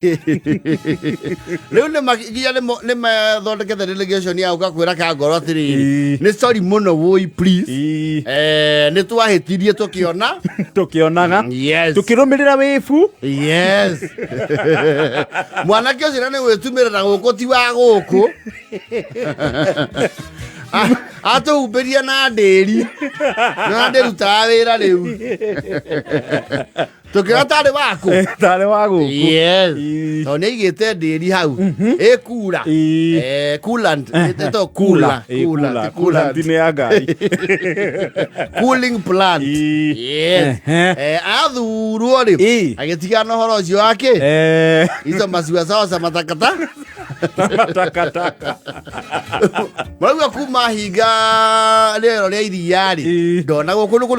Leo ne magia ne ma thondeke the delegation ya ugakwira ka ngoro atiri ni sorry muno woi please ni twahitirie tukionaga yes tukirumirira wifu yes mwana kio cira ni witumira guku ti wa guku atuumbirie na ndiri na ndiruta wira riu tukira tari waku yes to ne igite ndiri hau ekura coolant eto coolant ni ya ngai cooling plant yes athurwo ri agitiga no horo cio wake izo masiwa sawa sa matakata Mwaga kuma higa lero ria iriari ndona guku nuku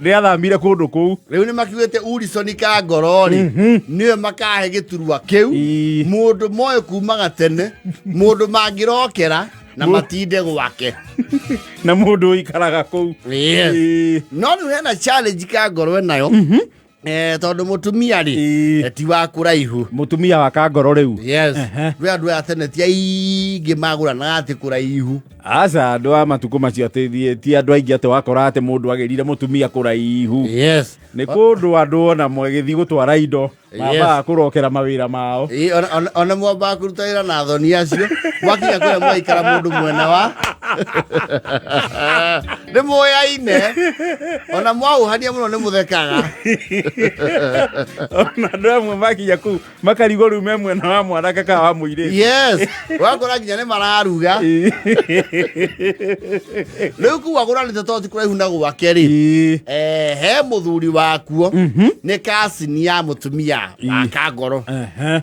ria thamire kundu kuu riu ni makiwete Urison ka ngorori niwe makahe giturwa kiu mundu moyo kuma gatene mundu mangirokera na matinde gwake na mundu ikaraga kuu no ni hena challenge ka ngorwe nayo tondu mutumia ri ti wa kuraihu mutumia wa kangoro riu yes we andu atene ti aingi magura na ati kuraihu aca andu a matuko macio ateithie ti andu aingi ate wakora ate mundu agirire mutumia kuraihu yes ni kundu andu ona mwegithi gutwara indo mamba kurokera mawira mao ona mwamba kurutaira na thoni acio mwakinya kure mwaikara mundu mwena wa ni moyaine ona mwauhania muno ni muthekaga ona andu amwe makinya kuu makarigo riu me mwena wa mwanake ka wa muire yes wakora nginya ni mararuga riu kuwagura ni toti kuraihu na gwake ri he muthuri wakuo ni kasini ya mutumia aka ngoro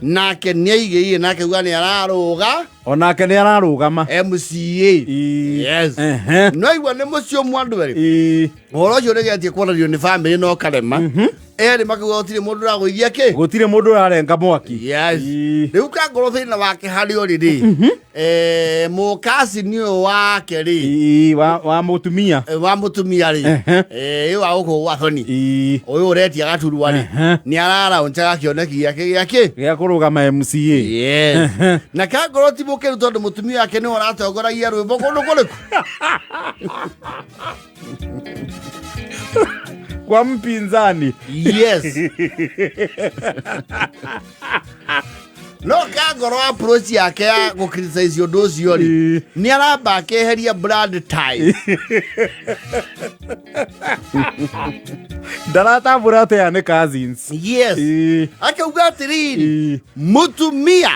nake ni aigiire nake uga ni araruga onake ni ararugama MCA yes no igwa ni mucio mwandu ri horo cio nigetie kuonario ni family no karema eri makuga gutire mundu raguithia ki gutire mundu arenga mwaki yes riu ka ngoro thina wake hari oriri mukasi ni wake ri wa mutumia ri wa uko wa thoni uyu uretia gaturwa ri ni arara unchaga kioneki giake gia kurugama MCA yes na ka ngoro ti mukiru tondu mutumia yake ni oratongoragia rwimbo kundu kuriku kwa mpinzani yes no ka ngoro approach yake ya gukriticize undu ucio ri ni aramba akeheria brand tie ndaratambura ate ya ni cousins yes akauga atiriri mutumia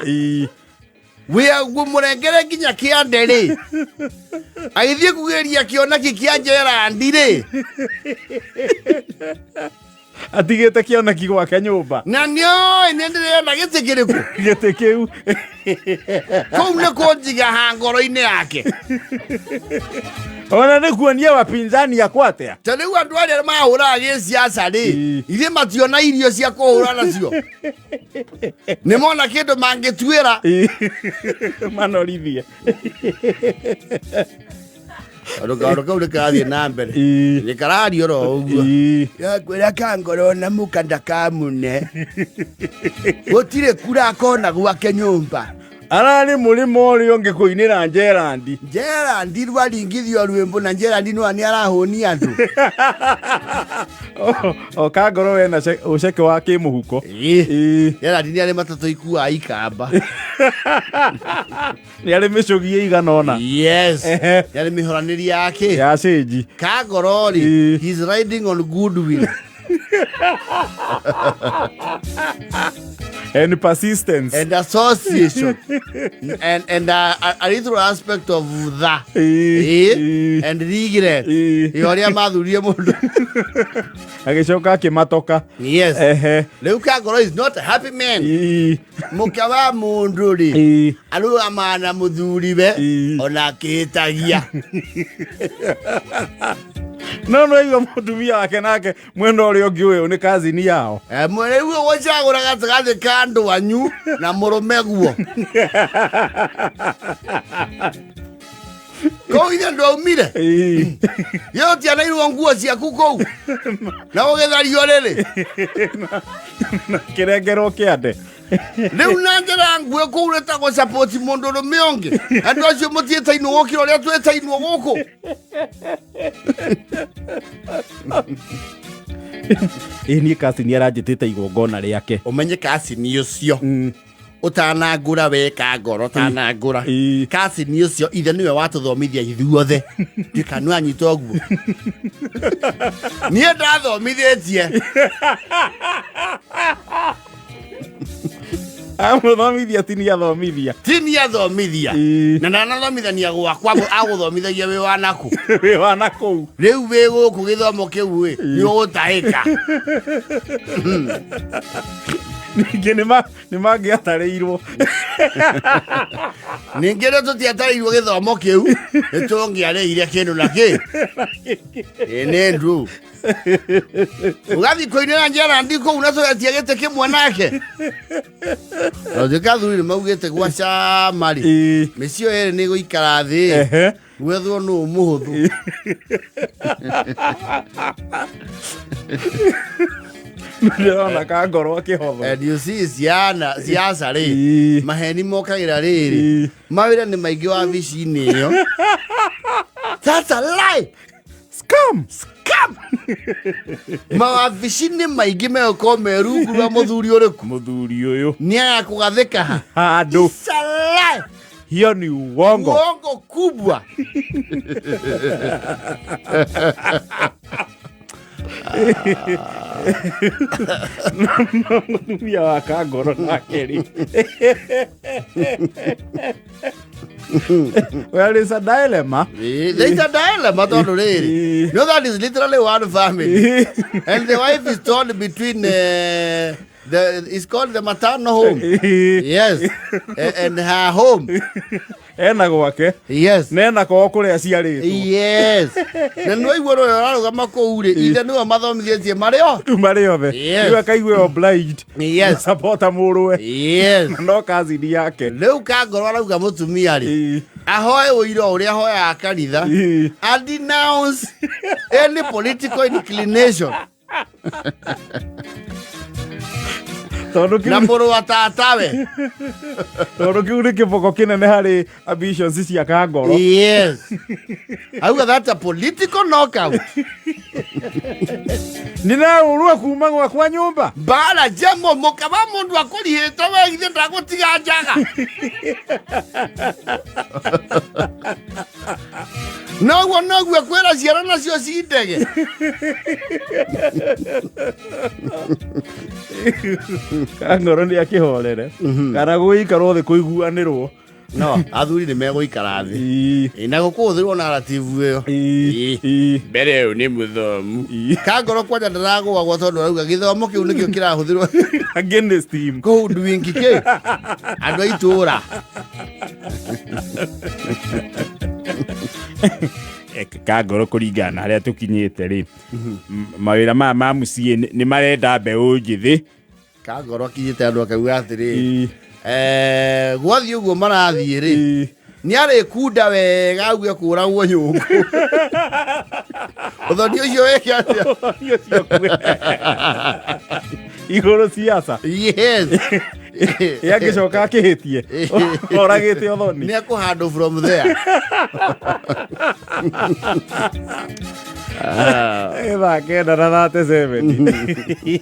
wea gumurengere nginya kiande ri agithie kugeria kionaki kia Gerandi ri atigete kionaki gwake nyumba na nio ndirenda gitikiriku gite kiu kou ni kunjiga ha ngoro-ini yake ona ni kuonia wapinzani yakwatea ta riu andu aria mahuraga giciaca ri ithe mationa irio cia kuhura nacio ni mona kindu mangituira manorithia Aruka kau rikathie na mbere rikarario ro uguo yakwira ka ngoro na mukanda kamune gutire kura kona gwake nyumba arani mulimo uri ngikuinira Gerandi rwaringithio rwimbo na Gerandi no ani arahoni andu o ka ngoro we na uceke wa kimuhuko Gerandi ni ari matatu ikua ikamba ni ari micugie iganona yes yari mihoraniri yake ya seji ka ngoro ri he's riding on goodwill and persistence and association and a little aspect of that and regret yoria mathurie mundu agicoka kimatoka yes riu ka ngoro is not a happy man mukawa mundu ri aru amana muthuriwe ona kitagia no igo mutumia wake nake mwendo uri ungi uyu ni kazini yao mwene uyo wachagura gatagathi kandu wanyu na murume guo ko ina ndo umire yo ti ana iru nguo ciaku kou na ugethario riri kirengero kiande Riu na njira ngwe kuureta go support mundu rume ongi andu acio mutieta inu gokira uria tweta inu guku ni kasi ni aranjitite igongona riake umenye kasi ni ucio utanangura weka ngoro utanangura kasi ni ucio ithe niwe watuthomithia ithuothe ndikanu anyita oguo nie ndathomithitie amuthomithia tini athomithia na ndanathomithania gwakwa aguthomithagia wi wanaku riu wi guku githomo kiu ni ugutahika ningi ni mangiatarirwo ningi ri tutiatarirwo githomo kiu nitungiareire kindu na ki ni ndu ugathi koinera njara ndiko unacoetia gite kimwe nake thikathuri ni maugite gwaca mari micio eri ni guikara thi gwethwo nu muhuthu ndona ka ngoro akihotho and you see siasa ri maheni mokagira riri mawira ni maingi wa vici-ini iyo that's a lie scam mawabici-ini maingi megũkorwo merungu rwa muthuri uriku muthuri uyu ni aya kugathika handu lie hiyo ni uongo kubwa mutumia wa Kangoro nake ri well, it's a dilemma. There's a dilemma, tondu riri. You know that is literally one family. And the wife is torn between it's called the maternal home. Yes. And her home. Ena gwake. Yes. Nena kwa kuria ciaritwo. Yes. Na no igoro yararugama kuu ri. Ithe niwe mathomithietie mario the. Niwe akaigwe obliged. Yes. Support amurwe. Yes. No kazi ni yake. Riu Kangoro arauga mutumia ri. Ahoe uiro uria ahoya akaritha. And denounce any political inclination. Na muru wa tatawe tondu kiu ni kiboko kinene hari ambitions cia Kangoro. Yes. Auga that's a political knockout. Nina urua kuma gwakwa nyumba bara jemo mukaba mundu akurihite we ithe ndagutiga njaga noguo kwira ciara nacio cindege Kangoro ni akihorere kana guikarwo thi kuiguanirwo no athuri ni meguikara thi na gukuthirwo narrative iyo mbere yo ni muthomu Kangoro kwanja ndaragwa gwa tondu arauga githomo kiu nikio kirahuthirwo against team ko ndwingi ke andu aitura Kangoro kuringana haria tukinyite ri mawira ma mucie ni marenda mbeu njithi Kangoro kinyite andu akauga atiri gwathi uguo marathie ri ni ari kunda wega auge kuragwo nyungu uthoni ucio weke atia iguru siasa yes yagicoka akihitie oragite uthoni ni akuhandwo from there eba kenda na 37